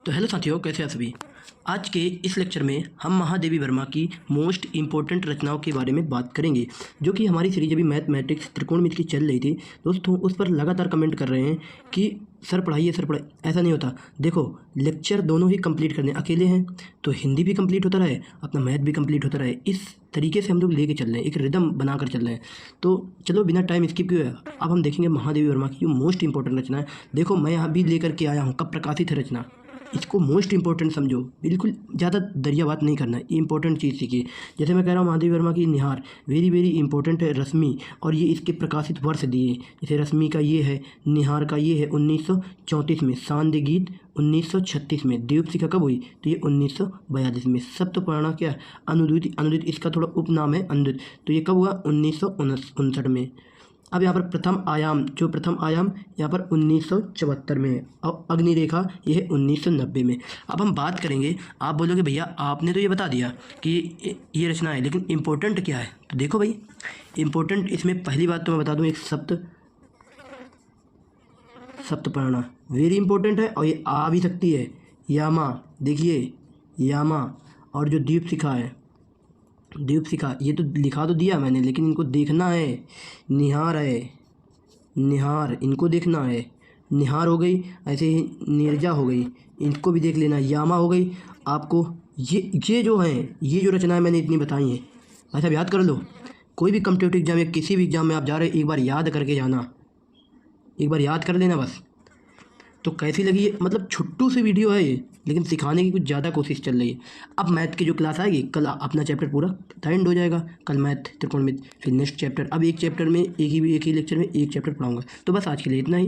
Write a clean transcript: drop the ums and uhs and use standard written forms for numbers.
तो हेलो साथियों, कैसे हैं सभी। आज के इस लेक्चर में हम महादेवी वर्मा की मोस्ट इम्पोर्टेंट रचनाओं के बारे में बात करेंगे, जो कि हमारी सीरीज अभी मैथमेटिक्स त्रिकोणमिति की चल रही थी। दोस्तों उस पर लगातार कमेंट कर रहे हैं कि सर पढ़ाइए सर पढ़ाइए। ऐसा नहीं होता। देखो, लेक्चर दोनों ही कंप्लीट करने अकेले हैं तो हिंदी भी कंप्लीट होता रहे, अपना मैथ भी कंप्लीट होता रहे। इस तरीके से हम लोग लेके चल रहे हैं, एक रिदम बनाकर चल रहे हैं। तो चलो बिना टाइम स्किप किए अब हम देखेंगे महादेवी वर्मा की जो मोस्ट इंपॉर्टेंट रचना है। देखो, मैं यहाँ भी लेकर के आया हूँ, कब प्रकाशित है रचना, इसको मोस्ट इंपॉर्टेंट समझो। बिल्कुल ज़्यादा दरिया बात नहीं करना है, इंपॉर्टेंट चीज़ सीखिए। जैसे मैं कह रहा हूँ महादेवी वर्मा की निहार वेरी वेरी इंपॉर्टेंट है, रश्मि, और ये इसके प्रकाशित वर्ष दिए। जैसे रश्मि का ये है, निहार का ये है 1934 में, सांध्य गीत 1936 में, दीपशिखा कब हुई तो ये 1942 में, सप्तपर्णा क्या है अनुद्युत, अनुद्युत इसका थोड़ा उपनाम है अनुद्युत, तो ये कब हुआ 1959 में। अब यहाँ पर प्रथम आयाम, जो प्रथम आयाम यहाँ पर 1974 में है, और अग्निरेखा ये है 1990 में। अब हम बात करेंगे, आप बोलोगे भैया आपने तो ये बता दिया कि ये रचना है, लेकिन इम्पोर्टेंट क्या है। तो देखो भाई, इम्पोर्टेंट इसमें पहली बात तो मैं बता दूँ, एक सप्तपर्णा वेरी इंपॉर्टेंट है, और ये आ भी सकती है यामा, देखिए यामा। और जो दीपशिखा है, दीपशिखा ये तो लिखा तो दिया मैंने, लेकिन इनको देखना है। निहार है, निहार इनको देखना है, निहार हो गई। ऐसे ही नीरजा हो गई, इनको भी देख लेना। यामा हो गई। आपको ये जो हैं, ये जो रचनाएं मैंने इतनी बताई हैं, ऐसा याद कर लो। कोई भी कॉम्पिटिटिव एग्जाम या किसी भी एग्जाम में आप जा रहे हो, एक बार याद करके जाना, एक बार याद कर लेना बस। तो कैसी लगी ये, मतलब छुट्टू सी वीडियो है ये, लेकिन सिखाने की कुछ ज़्यादा कोशिश चल रही है। अब मैथ की जो क्लास आएगी, कल अपना चैप्टर पूरा एंड हो जाएगा। कल मैथ त्रिकोणमिति, फिर नेक्स्ट चैप्टर। अब एक चैप्टर में एक ही लेक्चर में एक चैप्टर पढ़ाऊंगा। तो बस आज के लिए इतना ही।